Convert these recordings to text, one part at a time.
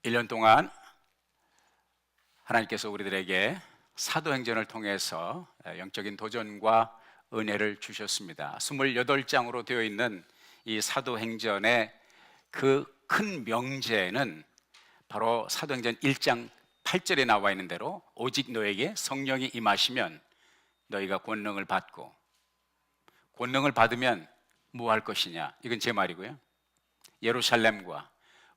1년 동안 하나님께서 우리들에게 사도행전을 통해서 영적인 도전과 은혜를 주셨습니다. 28장으로 되어 있는 이 사도행전의 그 큰 명제는 바로 사도행전 1장 8절에 나와 있는 대로 오직 너에게 성령이 임하시면 너희가 권능을 받고, 권능을 받으면 뭐 할 것이냐, 이건 제 말이고요. 예루살렘과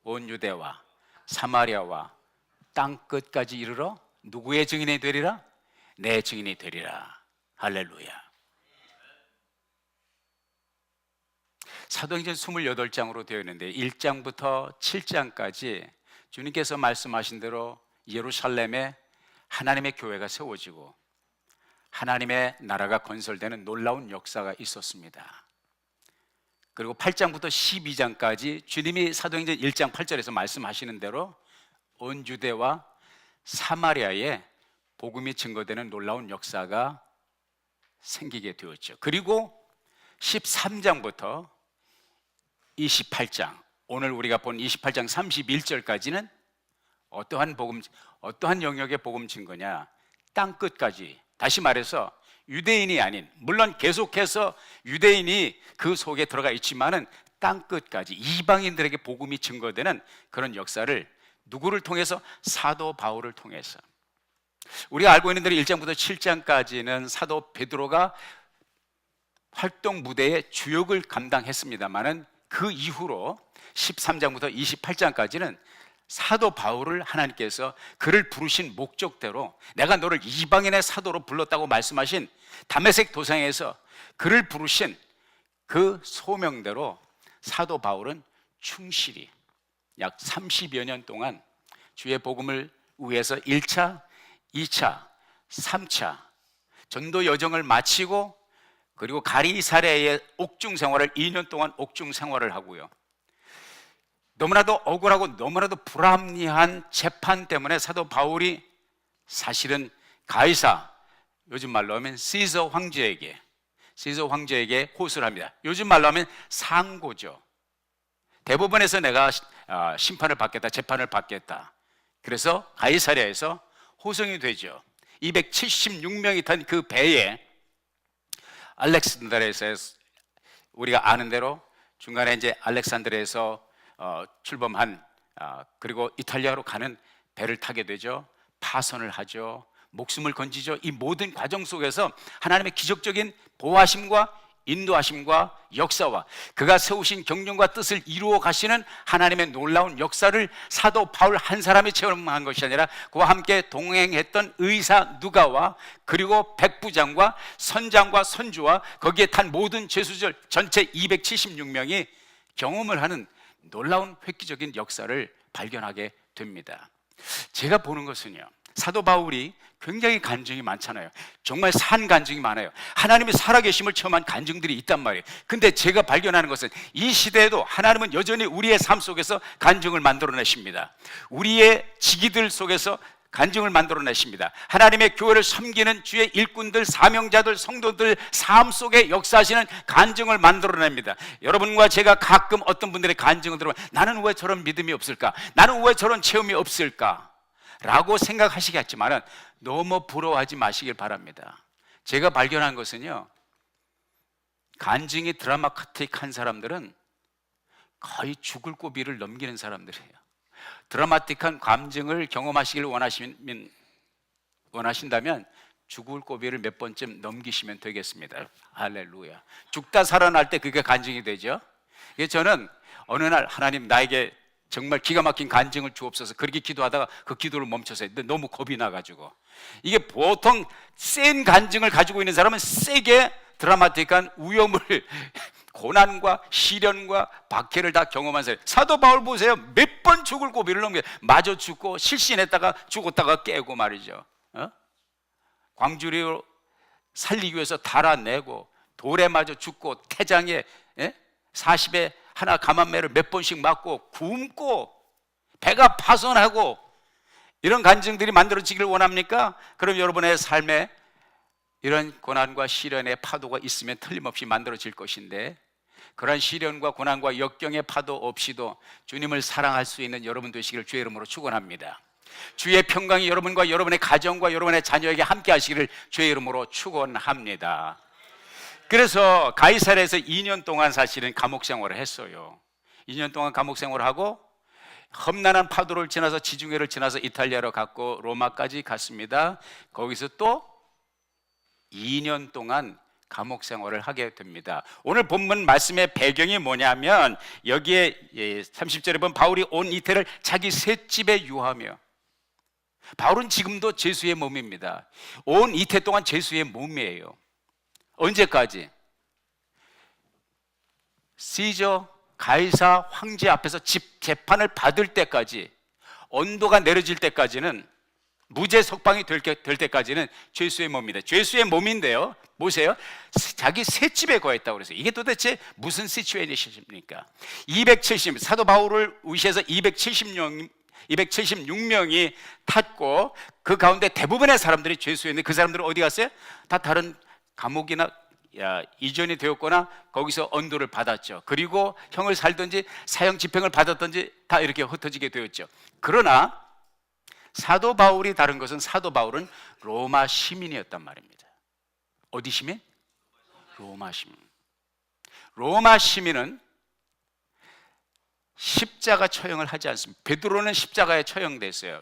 온 유대와 사마리아와 땅 끝까지 이르러 누구의 증인이 되리라? 내 증인이 되리라. 할렐루야. 사도행전 28장으로 되어 있는데 1장부터 7장까지 주님께서 말씀하신 대로 예루살렘에 하나님의 교회가 세워지고 하나님의 나라가 건설되는 놀라운 역사가 있었습니다. 그리고 8장부터 12장까지 주님이 사도행전 1장 8절에서 말씀하시는 대로 온 유대와 사마리아에 복음이 증거되는 놀라운 역사가 생기게 되었죠. 그리고 13장부터 28장, 오늘 우리가 본 28장 31절까지는 어떠한 영역의 복음 증거냐? 땅 끝까지, 다시 말해서 유대인이 아닌, 물론 계속해서 유대인이 그 속에 들어가 있지만은 땅 끝까지 이방인들에게 복음이 증거되는 그런 역사를 누구를 통해서? 사도 바울을 통해서. 우리가 알고 있는 대로 1장부터 7장까지는 사도 베드로가 활동 무대의 주역을 감당했습니다만은 그 이후로 13장부터 28장까지는 사도 바울을 하나님께서 그를 부르신 목적대로, 내가 너를 이방인의 사도로 불렀다고 말씀하신 다메섹 도상에서 그를 부르신 그 소명대로 사도 바울은 충실히 약 30여 년 동안 주의 복음을 위해서 1차, 2차, 3차 전도 여정을 마치고, 그리고 가리사랴의 옥중 생활을 2년 동안 옥중 생활을 하고요. 너무나도 억울하고 너무나도 불합리한 재판 때문에 사도 바울이 사실은 가이사, 요즘 말로 하면 시저 황제에게 호소를 합니다. 요즘 말로 하면 상고죠. 대법원에서 내가 심판을 받겠다, 재판을 받겠다. 그래서 가이사랴에서 호송이 되죠. 276명이 탄 그 배에 알렉산드리아에서, 우리가 아는 대로 중간에 이제 알렉산드리아에서 출범한, 그리고 이탈리아로 가는 배를 타게 되죠. 파선을 하죠. 목숨을 건지죠. 이 모든 과정 속에서 하나님의 기적적인 보호하심과 인도하심과 역사와 그가 세우신 경륜과 뜻을 이루어 가시는 하나님의 놀라운 역사를 사도 바울 한 사람이 체험한 것이 아니라 그와 함께 동행했던 의사 누가와 그리고 백부장과 선장과 선주와 거기에 탄 모든 죄수들 전체 276명이 경험을 하는 놀라운 획기적인 역사를 발견하게 됩니다. 제가 보는 것은요, 사도 바울이 굉장히 간증이 많잖아요. 정말 산 간증이 많아요. 하나님의 살아계심을 체험한 간증들이 있단 말이에요. 근데 제가 발견하는 것은 이 시대에도 하나님은 여전히 우리의 삶 속에서 간증을 만들어내십니다. 우리의 직위들 속에서 간증을 만들어내십니다. 하나님의 교회를 섬기는 주의 일꾼들, 사명자들, 성도들 삶 속에 역사하시는 간증을 만들어냅니다. 여러분과 제가 가끔 어떤 분들의 간증을 들어보면 나는 왜 저런 믿음이 없을까? 나는 왜 저런 체험이 없을까? 라고 생각하시겠지만 너무 부러워하지 마시길 바랍니다. 제가 발견한 것은요, 간증이 드라마틱한 사람들은 거의 죽을 고비를 넘기는 사람들이에요. 드라마틱한 감정을 경험하시길 원하신다면 죽을 고비를 몇 번쯤 넘기시면 되겠습니다. 할렐루야. 죽다 살아날 때 그게 간증이 되죠. 저는 어느 날 하나님 나에게 정말 기가 막힌 간증을 주옵소서, 그렇게 기도하다가 그 기도를 멈췄어요. 너무 겁이 나가지고. 이게 보통 센 간증을 가지고 있는 사람은 세게 드라마틱한 위험을 고난과 시련과 박해를 다 경험한 사람. 사도 바울 보세요. 몇 번 죽을 고비를 넘겨, 마저 죽고 실신했다가 죽었다가 깨고 말이죠. 광주리로 살리기 위해서 달아내고 돌에 맞아 죽고 태장에 40에 하나 감한매를 몇 번씩 맞고 굶고 배가 파손하고, 이런 간증들이 만들어지길 원합니까? 그럼 여러분의 삶에 이런 고난과 시련의 파도가 있으면 틀림없이 만들어질 것인데, 그러한 시련과 고난과 역경의 파도 없이도 주님을 사랑할 수 있는 여러분 되시기를 주의 이름으로 축원합니다. 주의 평강이 여러분과 여러분의 가정과 여러분의 자녀에게 함께 하시기를 주의 이름으로 축원합니다. 그래서 가이사랴에서 2년 동안 사실은 감옥 생활을 했어요. 2년 동안 감옥 생활을 하고 험난한 파도를 지나서 지중해를 지나서 이탈리아로 갔고 로마까지 갔습니다. 거기서 또 2년 동안 감옥 생활을 하게 됩니다. 오늘 본문 말씀의 배경이 뭐냐면 여기에 30절에 보면 바울이 온 이태를 자기 셋집에 유하며, 바울은 지금도 제수의 몸입니다. 온 이태 동안 제수의 몸이에요. 언제까지? 시저 가이사 황제 앞에서 재판을 받을 때까지, 언도가 내려질 때까지는, 무죄 석방이 될 때까지는 죄수의 몸입니다. 죄수의 몸인데요, 보세요, 자기 셋집에 거했다고 그랬어요. 이게 도대체 무슨 시츄에이션입니까? 270, 사도 바울을 위시해서 276명이 탔고 그 가운데 대부분의 사람들이 죄수였는데 그 사람들은 어디 갔어요? 다 다른 감옥이나 이전이 되었거나 거기서 언도를 받았죠. 그리고 형을 살든지 사형 집행을 받았든지 다 이렇게 흩어지게 되었죠. 그러나 사도 바울이 다른 것은, 사도 바울은 로마 시민이었단 말입니다. 어디 시민? 로마 시민. 로마 시민은 십자가 처형을 하지 않습니다. 베드로는 십자가에 처형됐어요.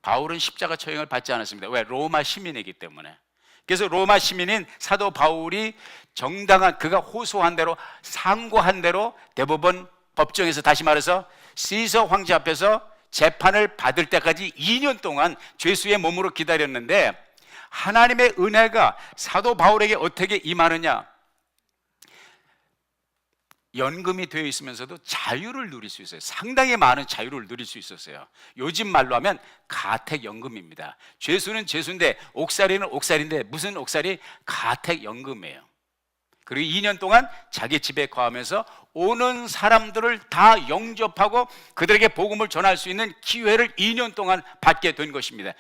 바울은 십자가 처형을 받지 않았습니다. 왜? 로마 시민이기 때문에. 그래서 로마 시민인 사도 바울이 정당한, 그가 호소한 대로, 상고한 대로 대법원 법정에서, 다시 말해서 시서 황제 앞에서 재판을 받을 때까지 2년 동안 죄수의 몸으로 기다렸는데, 하나님의 은혜가 사도 바울에게 어떻게 임하느냐? 연금이 되어 있으면서도 자유를 누릴 수 있어요. 상당히 많은 자유를 누릴 수 있었어요. 요즘 말로 하면 가택연금입니다. 죄수는 죄수인데 옥살이는 옥살인데, 무슨 옥살이? 가택연금이에요. 그리고 2년 동안 자기 집에 거하면서 오는 사람들을 다 영접하고 그들에게 복음을 전할 수 있는 기회를 2년 동안 받게 된 것입니다.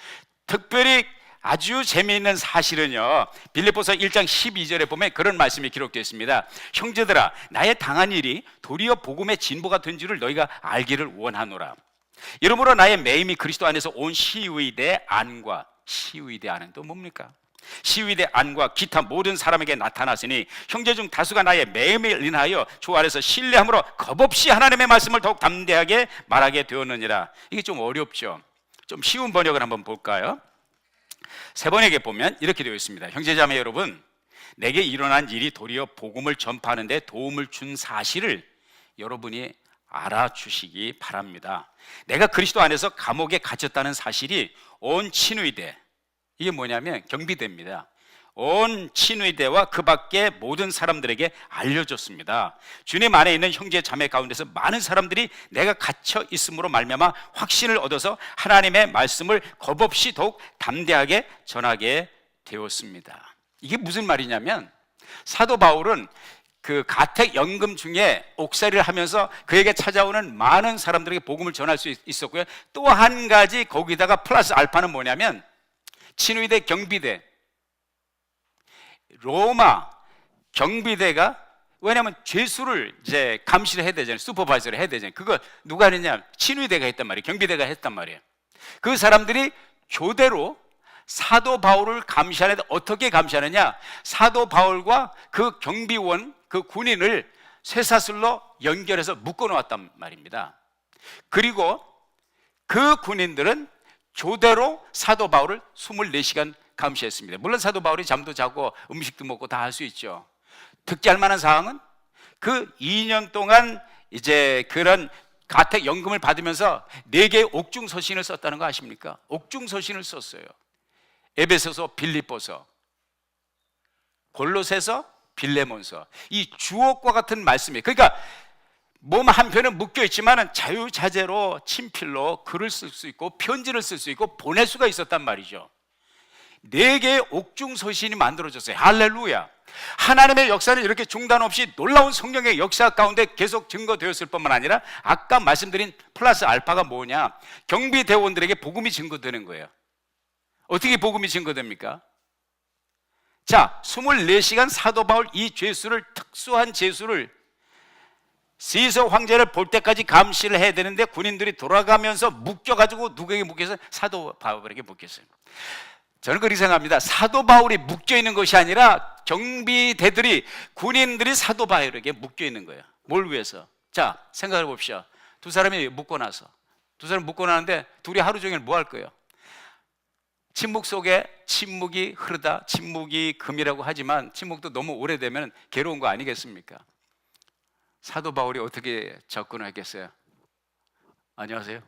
특별히 아주 재미있는 사실은요, 빌립보서 1장 12절에 보면 그런 말씀이 기록되어 있습니다. 형제들아, 나의 당한 일이 도리어 복음의 진보가 된 줄을 너희가 알기를 원하노라. 이러므로 나의 매임이 그리스도 안에서 온 시위대 안과, 시위대 안은 또 뭡니까? 시위대 안과 기타 모든 사람에게 나타났으니 형제 중 다수가 나의 매임을 인하여 주 안에서 신뢰함으로 겁없이 하나님의 말씀을 더욱 담대하게 말하게 되었느니라. 이게 좀 어렵죠? 좀 쉬운 번역을 한번 볼까요? 세 번역에 보면 이렇게 되어 있습니다. 형제자매 여러분, 내게 일어난 일이 도리어 복음을 전파하는 데 도움을 준 사실을 여러분이 알아주시기 바랍니다. 내가 그리스도 안에서 감옥에 갇혔다는 사실이 온 친위대, 이게 뭐냐면 경비대입니다. 온 친위대와 그 밖의 모든 사람들에게 알려졌습니다. 주님 안에 있는 형제 자매 가운데서 많은 사람들이 내가 갇혀 있음으로 말미암아 확신을 얻어서 하나님의 말씀을 겁없이 더욱 담대하게 전하게 되었습니다. 이게 무슨 말이냐면, 사도 바울은 그 가택연금 중에 옥살이를 하면서 그에게 찾아오는 많은 사람들에게 복음을 전할 수 있었고요. 또 한 가지 거기다가 플러스 알파는 뭐냐면, 친위대 경비대, 로마 경비대가, 왜냐하면 죄수를 이제 감시를 해야 되잖아요. 슈퍼바이저를 해야 되잖아요. 그거 누가 했냐? 친위대가 했단 말이에요. 경비대가 했단 말이에요. 그 사람들이 교대로 사도 바울을 감시하는데 어떻게 감시하느냐? 사도 바울과 그 경비원, 그 군인을 쇠사슬로 연결해서 묶어 놓았단 말입니다. 그리고 그 군인들은 교대로 사도 바울을 24시간 감시했습니다. 물론 사도 바울이 잠도 자고 음식도 먹고 다 할 수 있죠. 특기할 만한 사항은 그 2년 동안 이제 그런 가택연금을 받으면서 4개의 옥중서신을 썼다는 거 아십니까? 옥중서신을 썼어요. 에베소서, 빌립보서, 골로새서, 빌레몬서. 이 주옥과 같은 말씀이에요. 그러니까 몸 한편은 묶여있지만 자유자재로 친필로 글을 쓸 수 있고 편지를 쓸 수 있고 보낼 수가 있었단 말이죠. 4개의 옥중서신이 만들어졌어요. 할렐루야. 하나님의 역사는 이렇게 중단 없이 놀라운 성령의 역사 가운데 계속 증거되었을 뿐만 아니라, 아까 말씀드린 플러스 알파가 뭐냐? 경비대원들에게 복음이 증거되는 거예요. 어떻게 복음이 증거됩니까? 자, 24시간 사도 바울 이 죄수를, 특수한 죄수를 시서 황제를 볼 때까지 감시를 해야 되는데 군인들이 돌아가면서 묶여가지고 누구에게 묶여서? 사도 바울에게 묶였어요. 저는 그렇게 생각합니다. 사도 바울이 묶여 있는 것이 아니라 경비대들이, 군인들이 사도 바울에게 묶여 있는 거예요. 뭘 위해서? 자, 생각해 봅시다. 두 사람이 묶고 나서, 두 사람 묶고 나는데 둘이 하루 종일 뭐 할 거예요? 침묵 속에 침묵이 흐르다. 침묵이 금이라고 하지만 침묵도 너무 오래되면 괴로운 거 아니겠습니까? 사도 바울이 어떻게 접근을 했겠어요? 안녕하세요.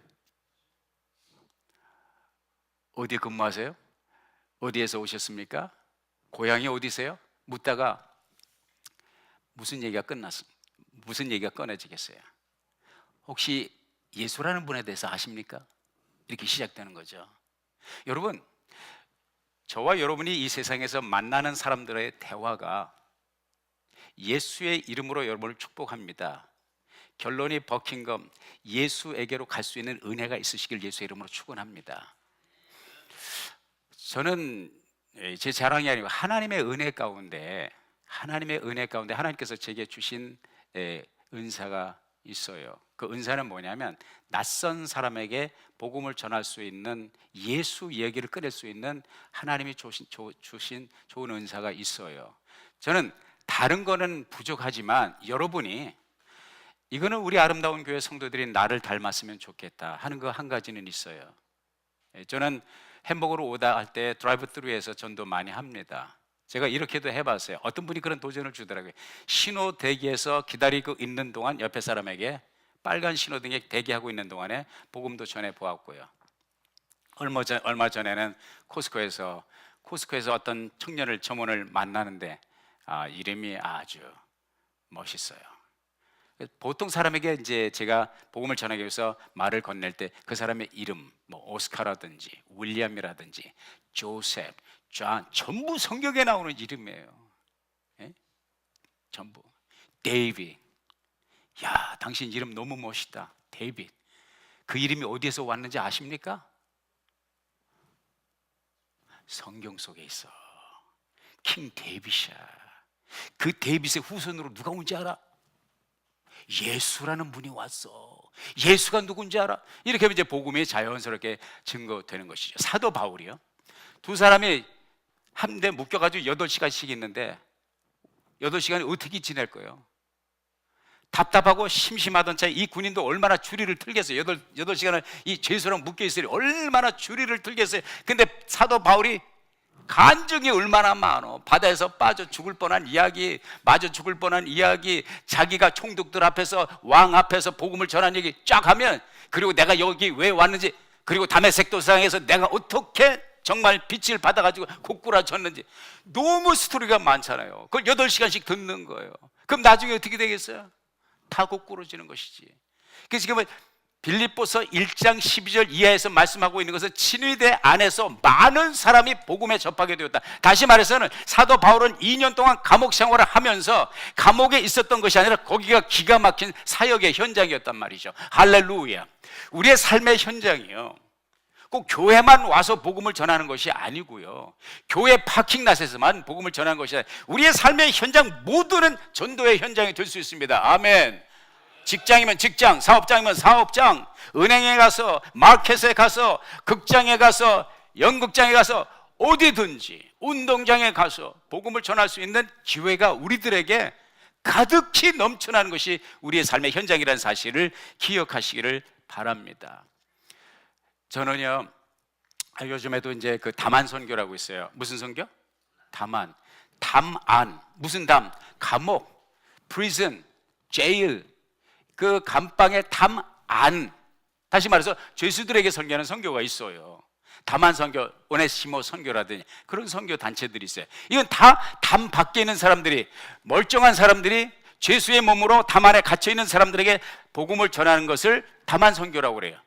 어디에 근무하세요? 어디에서 오셨습니까? 고향이 어디세요? 묻다가 무슨 얘기가 끝났습니까? 무슨 얘기가 꺼내지겠어요? 혹시 예수라는 분에 대해서 아십니까? 이렇게 시작되는 거죠. 여러분, 저와 여러분이 이 세상에서 만나는 사람들의 대화가 예수의 이름으로 여러분을 축복합니다. 결론이 버킹엄, 예수에게로 갈 수 있는 은혜가 있으시길 예수의 이름으로 축원합니다. 저는 제 자랑이 아니고 하나님의 은혜 가운데 하나님께서 제게 주신 은사가 있어요. 그 은사는 뭐냐면 낯선 사람에게 복음을 전할 수 있는, 예수 얘기를 꺼낼 수 있는 하나님이 주신 좋은 은사가 있어요. 저는 다른 거는 부족하지만 여러분이, 이거는 우리 아름다운 교회 성도들이 나를 닮았으면 좋겠다 하는 거 한 가지는 있어요. 저는 햄버거로 오다 할 때 드라이브 스루에서 전도 많이 합니다. 제가 이렇게도 해봤어요. 어떤 분이 그런 도전을 주더라고요. 신호 대기에서 기다리고 있는 동안 옆에 사람에게 빨간 신호등에 대기하고 있는 동안에 복음도 전해 보았고요. 얼마 전에는 코스코에서 어떤 청년을, 점원을 만나는데 이름이 아주 멋있어요. 보통 사람에게 이제 제가 복음을 전하기 위해서 말을 건넬 때 그 사람의 이름, 뭐 오스카라든지 윌리엄이라든지 조셉, 존, 전부 성경에 나오는 이름이에요. 예? 전부. 데이빗. 야, 당신 이름 너무 멋있다. 데이빗. 그 이름이 어디에서 왔는지 아십니까? 성경 속에 있어. 킹 데이빗이야. 그 데이빗의 후손으로 누가 온지 알아? 예수라는 분이 왔어. 예수가 누군지 알아? 이렇게 하면 이제 복음이 자연스럽게 증거되는 것이죠. 사도 바울이요, 두 사람이 한 대 묶여가지고 8시간씩 있는데 8시간을 어떻게 지낼 거예요? 답답하고 심심하던 차에 이 군인도 얼마나 주리를 틀겠어요. 8시간을 이 죄수랑 묶여있으니 얼마나 주리를 틀겠어요. 근데 사도 바울이 간증이 얼마나 많어. 바다에서 빠져 죽을 뻔한 이야기, 맞아 죽을 뻔한 이야기, 자기가 총독들 앞에서, 왕 앞에서 복음을 전한 얘기 쫙 하면, 그리고 내가 여기 왜 왔는지, 그리고 다메섹 도상에서 내가 어떻게 정말 빛을 받아가지고 고꾸라졌는지, 너무 스토리가 많잖아요. 그걸 8시간씩 듣는 거예요. 그럼 나중에 어떻게 되겠어요? 다 고꾸라지는 것이지. 그래서 지금 빌립보서 1장 12절 이하에서 말씀하고 있는 것은 친위대 안에서 많은 사람이 복음에 접하게 되었다. 다시 말해서는 사도 바울은 2년 동안 감옥 생활을 하면서 감옥에 있었던 것이 아니라 거기가 기가 막힌 사역의 현장이었단 말이죠. 할렐루야. 우리의 삶의 현장이요, 꼭 교회만 와서 복음을 전하는 것이 아니고요, 교회 파킹랏에서만 복음을 전하는 것이 아니라 우리의 삶의 현장 모두는 전도의 현장이 될 수 있습니다. 아멘. 직장이면 직장, 사업장이면 사업장, 은행에 가서, 마켓에 가서, 극장에 가서, 연극장에 가서, 어디든지 운동장에 가서 복음을 전할 수 있는 기회가 우리들에게 가득히 넘쳐나는 것이 우리의 삶의 현장이라는 사실을 기억하시기를 바랍니다. 저는요, 요즘에도 이제 그 담안 선교라고 있어요. 무슨 선교? 담안. 담안. 무슨 담? 감옥, prison, jail. 그 감방의 담안. 다시 말해서 죄수들에게 선교하는 선교가 있어요. 담안 선교, 오네시모 선교라든지 그런 선교 단체들이 있어요. 이건 다 담 밖에 있는 사람들이, 멀쩡한 사람들이 죄수의 몸으로 담 안에 갇혀 있는 사람들에게 복음을 전하는 것을 담안 선교라고 그래요.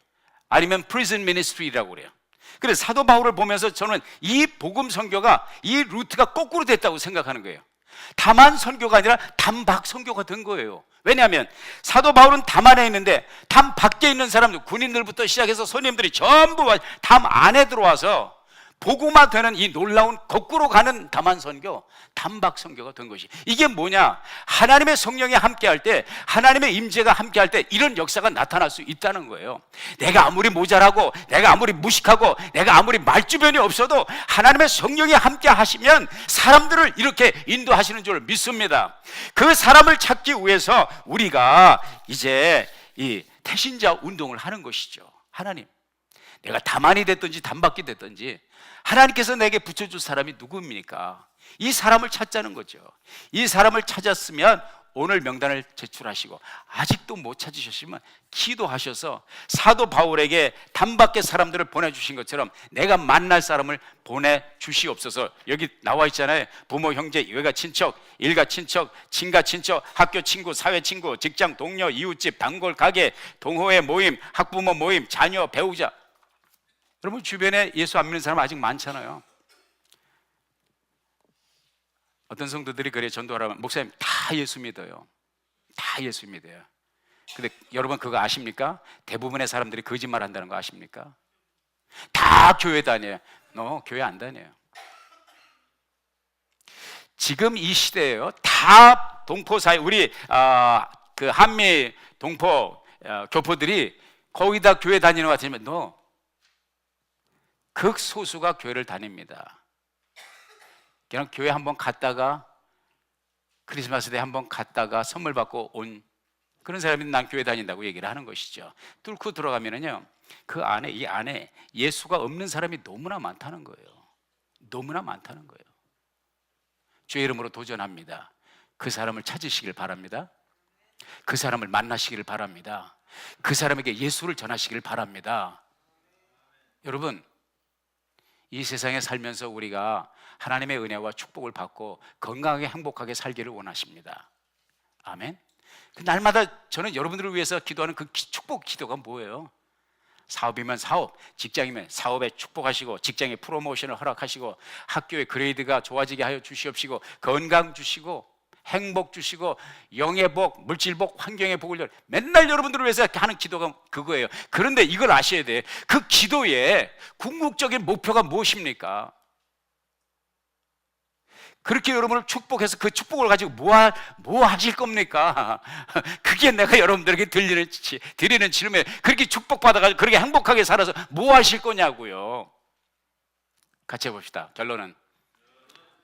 아니면 prison ministry라고 그래요. 그래서 사도 바울을 보면서 저는 이 복음 선교가, 이 루트가 거꾸로 됐다고 생각하는 거예요. 담안 선교가 아니라 담밖 선교가 된 거예요. 왜냐하면 사도 바울은 담 안에 있는데 담 밖에 있는 사람들, 군인들부터 시작해서 손님들이 전부 담 안에 들어와서 복음화되는 이 놀라운 거꾸로 가는 담안 선교, 단박 선교가 된 것이. 이게 뭐냐? 하나님의 성령이 함께할 때, 하나님의 임재가 함께할 때 이런 역사가 나타날 수 있다는 거예요. 내가 아무리 모자라고, 내가 아무리 무식하고, 내가 아무리 말주변이 없어도 하나님의 성령이 함께 하시면 사람들을 이렇게 인도하시는 줄 믿습니다. 그 사람을 찾기 위해서 우리가 이제 이 태신자 운동을 하는 것이죠. 하나님, 내가 다만이 됐든지 단박이 됐든지 하나님께서 내게 붙여줄 사람이 누구입니까? 이 사람을 찾자는 거죠. 이 사람을 찾았으면 오늘 명단을 제출하시고, 아직도 못 찾으셨으면 기도하셔서 사도 바울에게 단박에 사람들을 보내주신 것처럼 내가 만날 사람을 보내주시옵소서. 여기 나와 있잖아요. 부모, 형제, 외가 친척, 일가 친척, 친가 친척, 학교 친구, 사회 친구, 직장 동료, 이웃집, 단골 가게, 동호회 모임, 학부모 모임, 자녀, 배우자. 여러분 주변에 예수 안 믿는 사람 아직 많잖아요. 어떤 성도들이 그래 전도하라면, 목사님 다 예수 믿어요. 다 예수 믿어요. 근데 여러분 그거 아십니까? 대부분의 사람들이 거짓말 한다는 거 아십니까? 다 교회 다녀요. 교회 안 다녀요. 지금 이 시대에요, 다 동포 사이, 우리 그 한미 동포 교포들이 거의 다 교회 다니는 것 같으면 극소수가 교회를 다닙니다. 그냥 교회 한번 갔다가 크리스마스 때 한번 갔다가 선물 받고 온 그런 사람이 난 교회 다닌다고 얘기를 하는 것이죠. 뚫고 들어가면은요, 그 안에, 이 안에 예수가 없는 사람이 너무나 많다는 거예요. 너무나 많다는 거예요. 주의 이름으로 도전합니다. 그 사람을 찾으시길 바랍니다. 그 사람을 만나시길 바랍니다. 그 사람에게 예수를 전하시길 바랍니다. 여러분, 이 세상에 살면서 우리가 하나님의 은혜와 축복을 받고 건강하게 행복하게 살기를 원하십니다. 아멘. 날마다 저는 여러분들을 위해서 기도하는 그 축복 기도가 뭐예요? 사업이면 사업, 직장이면 사업에 축복하시고, 직장에 프로모션을 허락하시고, 학교의 그레이드가 좋아지게 하여 주시옵시고, 건강 주시고, 행복 주시고, 영의 복, 물질 복, 환경의 복을 맨날 여러분들을 위해서 하는 기도가 그거예요. 그런데 이걸 아셔야 돼. 그 기도의 궁극적인 목표가 무엇입니까? 그렇게 여러분을 축복해서 그 축복을 가지고 뭐 하실 겁니까? 그게 내가 여러분들에게 드리는 질문이에요. 그렇게 축복받아가지고 그렇게 행복하게 살아서 뭐 하실 거냐고요. 같이 해봅시다. 결론은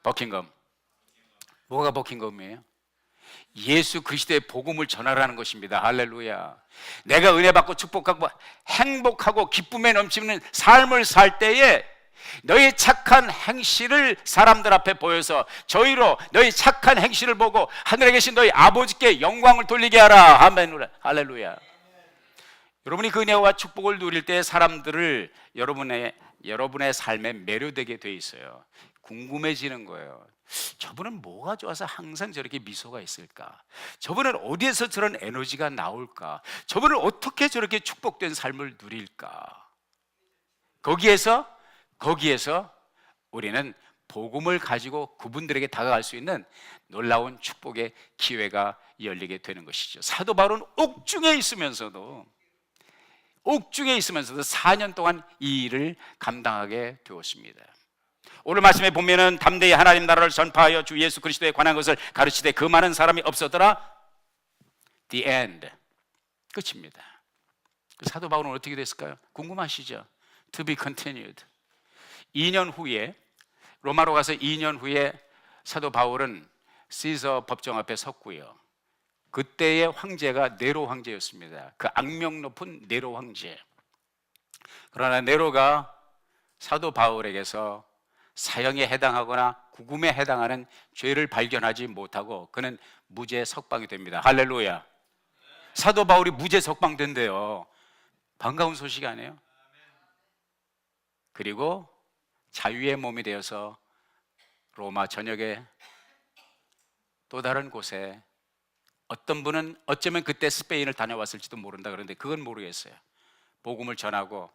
버킹엄. 뭐가 버킹엄이에요? 예수 그리스도의 복음을 전하라는 것입니다. 할렐루야. 내가 은혜 받고 축복하고 행복하고 기쁨에 넘치는 삶을 살 때에 너희 착한 행실을 사람들 앞에 보여서 저희로 너희 착한 행실을 보고 하늘에 계신 너희 아버지께 영광을 돌리게 하라. 아멘. 할렐루야. 여러분이 그 은혜와 축복을 누릴 때 사람들을 여러분의 삶에 매료되게 돼 있어요. 궁금해지는 거예요. 저분은 뭐가 좋아서 항상 저렇게 미소가 있을까? 저분은 어디에서 저런 에너지가 나올까? 저분은 어떻게 저렇게 축복된 삶을 누릴까? 거기에서 우리는 복음을 가지고 그분들에게 다가갈 수 있는 놀라운 축복의 기회가 열리게 되는 것이죠. 사도 바울은 옥중에 있으면서도 4년 동안 이 일을 감당하게 되었습니다. 오늘 말씀에 보면은 담대히 하나님 나라를 전파하여 주 예수 그리스도에 관한 것을 가르치되 그 많은 사람이 없어더라. The end. 끝입니다. 사도 바울은 어떻게 됐을까요? 궁금하시죠? To be continued. 2년 후에, 로마로 가서 2년 후에 사도 바울은 시저 법정 앞에 섰고요. 그때의 황제가 네로 황제였습니다. 그 악명 높은 네로 황제. 그러나 네로가 사도 바울에게서 사형에 해당하거나 구금에 해당하는 죄를 발견하지 못하고 그는 무죄 석방이 됩니다. 할렐루야. 사도 바울이 무죄 석방된대요. 반가운 소식 아니에요? 그리고 자유의 몸이 되어서 로마 전역에 또 다른 곳에, 어떤 분은 어쩌면 그때 스페인을 다녀왔을지도 모른다 그러는데 그건 모르겠어요. 복음을 전하고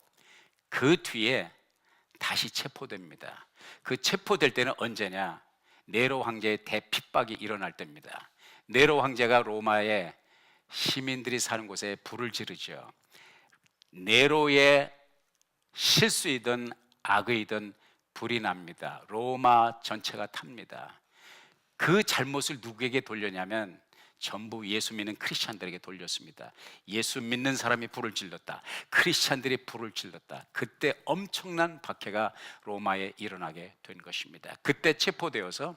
그 뒤에 다시 체포됩니다. 그 체포될 때는 언제냐? 네로 황제의 대핍박이 일어날 때입니다. 네로 황제가 로마의 시민들이 사는 곳에 불을 지르죠. 네로의 실수이든 악의든 불이 납니다. 로마 전체가 탑니다. 그 잘못을 누구에게 돌렸냐면 전부 예수 믿는 크리스찬들에게 돌렸습니다. 예수 믿는 사람이 불을 질렀다. 크리스찬들이 불을 질렀다. 그때 엄청난 박해가 로마에 일어나게 된 것입니다. 그때 체포되어서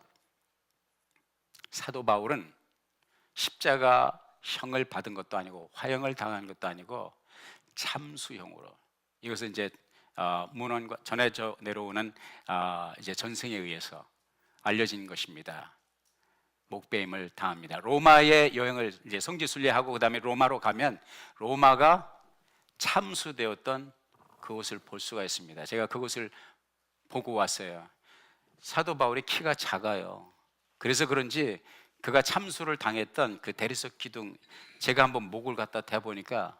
사도 바울은 십자가형을 받은 것도 아니고 화형을 당한 것도 아니고 참수형으로, 이것은 이제 문헌과 전해져 내려오는 이제 전승에 의해서 알려진 것입니다. 목배임을 당합니다. 로마의 여행을 이제 성지 순례하고 그다음에 로마로 가면 로마가 참수되었던 그곳을 볼 수가 있습니다. 제가 그곳을 보고 왔어요. 사도 바울이 키가 작아요. 그래서 그런지 그가 참수를 당했던 그 대리석 기둥, 제가 한번 목을 갖다 대보니까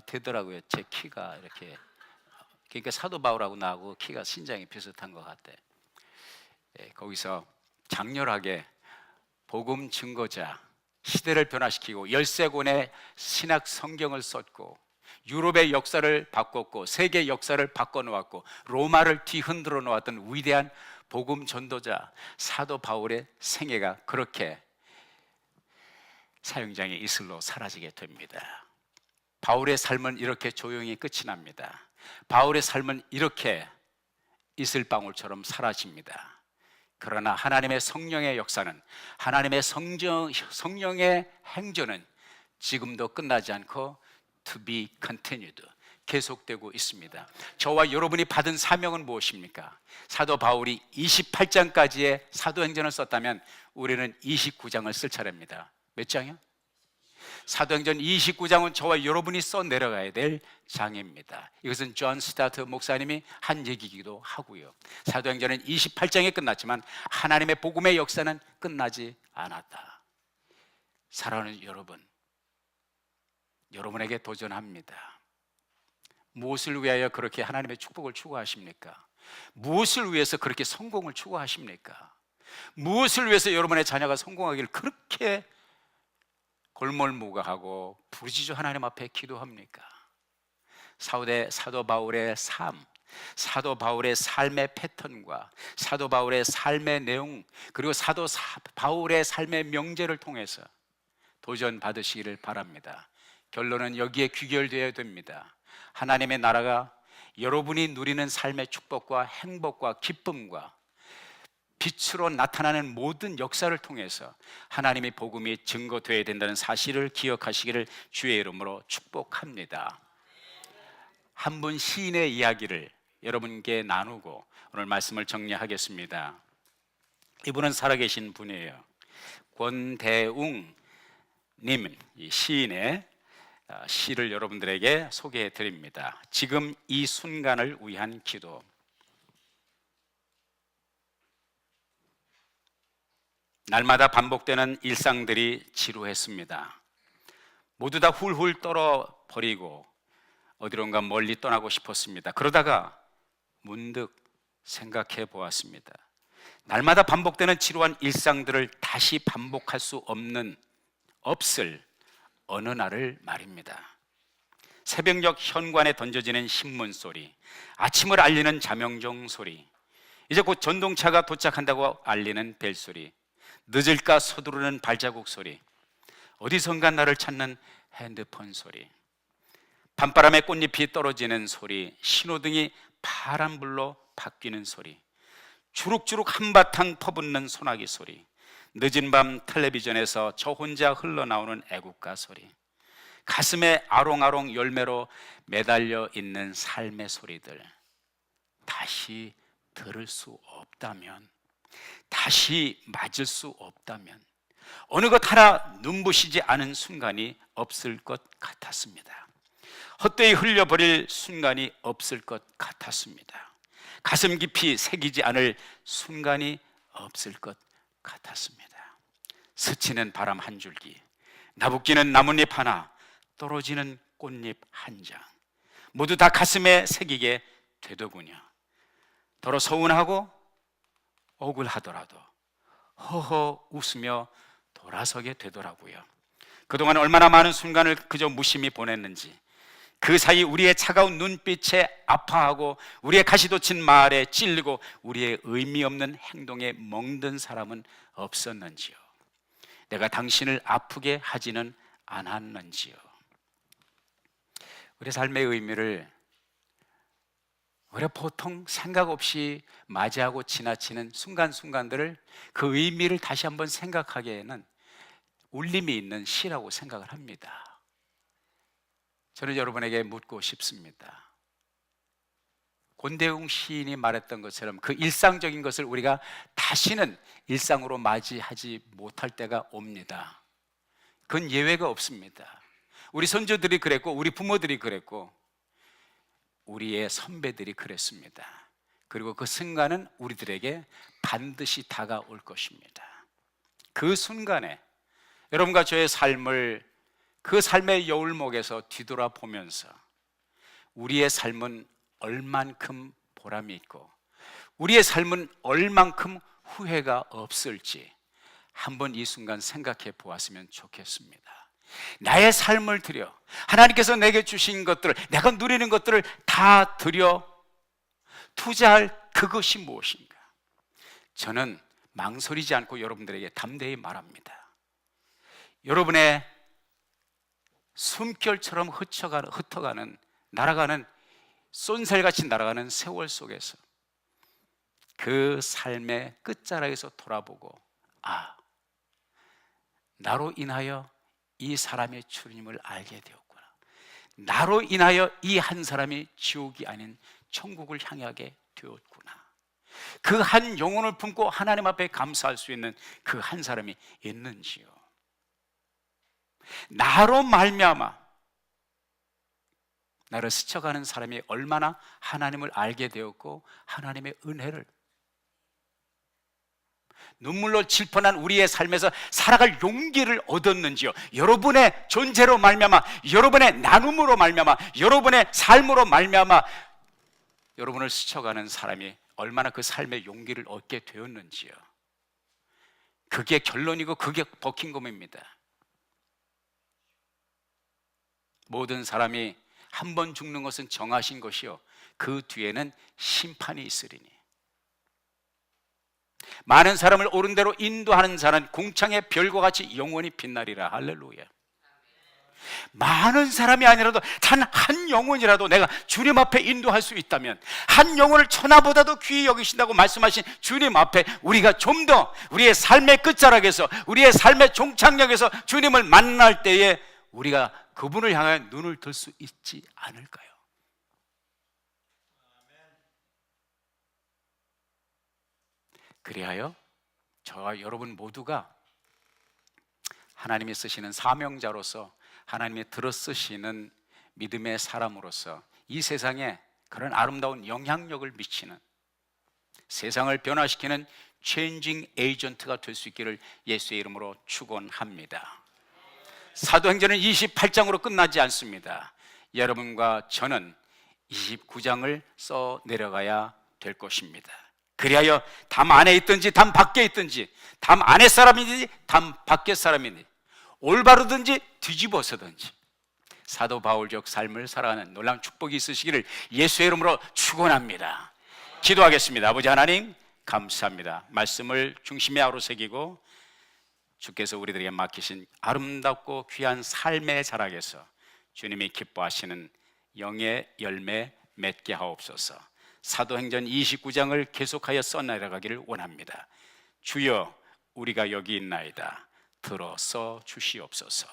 되더라고요. 제 키가 이렇게. 그러니까 사도 바울하고 나하고 키가 신장이 비슷한 것 같아. 거기서 장렬하게 복음 증거자, 시대를 변화시키고 13권의 신학 성경을 썼고 유럽의 역사를 바꿨고 세계 역사를 바꿔놓았고 로마를 뒤흔들어 놓았던 위대한 복음 전도자 사도 바울의 생애가 그렇게 사형장의 이슬로 사라지게 됩니다. 바울의 삶은 이렇게 조용히 끝이 납니다. 바울의 삶은 이렇게 이슬방울처럼 사라집니다. 그러나 하나님의 성령의 역사는, 하나님의 성령의 행전은 지금도 끝나지 않고 to be continued, 계속되고 있습니다. 저와 여러분이 받은 사명은 무엇입니까? 사도 바울이 28장까지의 사도행전을 썼다면 우리는 29장을 쓸 차례입니다. 몇 장이요? 사도행전 29장은 저와 여러분이 써 내려가야 될 장입니다. 이것은 존 스타트 목사님이 한 얘기이기도 하고요. 사도행전은 28장에 끝났지만 하나님의 복음의 역사는 끝나지 않았다. 사랑하는 여러분, 여러분에게 도전합니다. 무엇을 위하여 그렇게 하나님의 축복을 추구하십니까? 무엇을 위해서 그렇게 성공을 추구하십니까? 무엇을 위해서 여러분의 자녀가 성공하기를 그렇게 골몰무가하고 부르짖어 하나님 앞에 기도합니까? 사도 바울의 삶, 사도 바울의 삶의 패턴과 사도 바울의 삶의 내용, 그리고 사도 바울의 삶의 명제를 통해서 도전 받으시기를 바랍니다. 결론은 여기에 귀결되어야 됩니다. 하나님의 나라가 여러분이 누리는 삶의 축복과 행복과 기쁨과 빛으로 나타나는 모든 역사를 통해서 하나님의 복음이 증거되어야 된다는 사실을 기억하시기를 주의 이름으로 축복합니다. 한 분 시인의 이야기를 여러분께 나누고 오늘 말씀을 정리하겠습니다. 이분은 살아계신 분이에요. 권대웅 님, 이 시인의 시를 여러분들에게 소개해 드립니다. 지금 이 순간을 위한 기도. 날마다 반복되는 일상들이 지루했습니다. 모두 다 훌훌 떨어버리고 어디론가 멀리 떠나고 싶었습니다. 그러다가 문득 생각해 보았습니다. 날마다 반복되는 지루한 일상들을 다시 반복할 수 없을 어느 날을 말입니다. 새벽녘 현관에 던져지는 신문 소리, 아침을 알리는 자명종 소리, 이제 곧 전동차가 도착한다고 알리는 벨소리, 늦을까 서두르는 발자국 소리, 어디선가 나를 찾는 핸드폰 소리, 밤바람에 꽃잎이 떨어지는 소리, 신호등이 파란불로 바뀌는 소리, 주룩주룩 한바탕 퍼붓는 소나기 소리, 늦은 밤 텔레비전에서 저 혼자 흘러나오는 애국가 소리, 가슴에 아롱아롱 열매로 매달려 있는 삶의 소리들, 다시 들을 수 없다면, 다시 맞을 수 없다면 어느 것 하나 눈부시지 않은 순간이 없을 것 같았습니다. 헛되이 흘려버릴 순간이 없을 것 같았습니다. 가슴 깊이 새기지 않을 순간이 없을 것 같았습니다. 스치는 바람 한 줄기, 나부끼는 나뭇잎 하나, 떨어지는 꽃잎 한 장, 모두 다 가슴에 새기게 되더군요. 더러 서운하고 억울하더라도 허허 웃으며 돌아서게 되더라고요. 그동안 얼마나 많은 순간을 그저 무심히 보냈는지, 그 사이 우리의 차가운 눈빛에 아파하고 우리의 가시돋친 말에 찔리고 우리의 의미 없는 행동에 멍든 사람은 없었는지요? 내가 당신을 아프게 하지는 않았는지요? 우리 삶의 의미를 우리가 보통 생각 없이 맞이하고 지나치는 순간순간들을 그 의미를 다시 한번 생각하기에는 울림이 있는 시라고 생각을 합니다. 저는 여러분에게 묻고 싶습니다. 권대웅 시인이 말했던 것처럼 그 일상적인 것을 우리가 다시는 일상으로 맞이하지 못할 때가 옵니다. 그건 예외가 없습니다. 우리 선조들이 그랬고 우리 부모들이 그랬고 우리의 선배들이 그랬습니다. 그리고 그 순간은 우리들에게 반드시 다가올 것입니다. 그 순간에 여러분과 저의 삶을 그 삶의 여울목에서 뒤돌아보면서 우리의 삶은 얼만큼 보람이 있고 우리의 삶은 얼만큼 후회가 없을지 한번 이 순간 생각해 보았으면 좋겠습니다. 나의 삶을 들여 하나님께서 내게 주신 것들을, 내가 누리는 것들을 다 들여 투자할 그것이 무엇인가? 저는 망설이지 않고 여러분들에게 담대히 말합니다. 여러분의 숨결처럼 흩어가는 날아가는 쏜살같이 날아가는 세월 속에서 그 삶의 끝자락에서 돌아보고 나로 인하여 이 사람의 주님을 알게 되었구나. 나로 인하여 이 한 사람이 지옥이 아닌 천국을 향하게 되었구나. 그 한 영혼을 품고 하나님 앞에 감사할 수 있는 그 한 사람이 있는지요? 나로 말미암아 나를 스쳐가는 사람이 얼마나 하나님을 알게 되었고 하나님의 은혜를 눈물로 질펀한 우리의 삶에서 살아갈 용기를 얻었는지요? 여러분의 존재로 말미암아, 여러분의 나눔으로 말미암아, 여러분의 삶으로 말미암아 여러분을 스쳐가는 사람이 얼마나 그 삶의 용기를 얻게 되었는지요? 그게 결론이고 그게 버킹엄입니다. 모든 사람이 한 번 죽는 것은 정하신 것이요 그 뒤에는 심판이 있으리니 많은 사람을 옳은 대로 인도하는 자는 궁창의 별과 같이 영원히 빛나리라. 할렐루야. 많은 사람이 아니라도 단 한 영혼이라도 내가 주님 앞에 인도할 수 있다면, 한 영혼을 천하보다도 귀히 여기신다고 말씀하신 주님 앞에 우리가 좀 더 우리의 삶의 끝자락에서, 우리의 삶의 종착역에서 주님을 만날 때에 우리가 그분을 향해 눈을 들 수 있지 않을까요? 그리하여 저와 여러분 모두가 하나님이 쓰시는 사명자로서, 하나님이 들어 쓰시는 믿음의 사람으로서 이 세상에 그런 아름다운 영향력을 미치는, 세상을 변화시키는 체인징 에이전트가 될 수 있기를 예수의 이름으로 축원합니다. 사도행전은 28장으로 끝나지 않습니다. 여러분과 저는 29장을 써 내려가야 될 것입니다. 그리하여 담 안에 있든지 담 밖에 있든지, 담 안에 사람이든지 담 밖에 사람이든지, 올바르든지 뒤집어서든지 사도 바울적 삶을 살아가는 놀라운 축복이 있으시기를 예수의 이름으로 축원합니다. 기도하겠습니다. 아버지 하나님 감사합니다. 말씀을 중심에 아우러새기고 주께서 우리들에게 맡기신 아름답고 귀한 삶의 자락에서 주님이 기뻐하시는 영의 열매 맺게 하옵소서. 사도행전 29장을 계속하여 써내려가기를 원합니다. 주여, 우리가 여기 있나이다. 들어서 주시옵소서.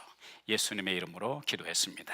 예수님의 이름으로 기도했습니다.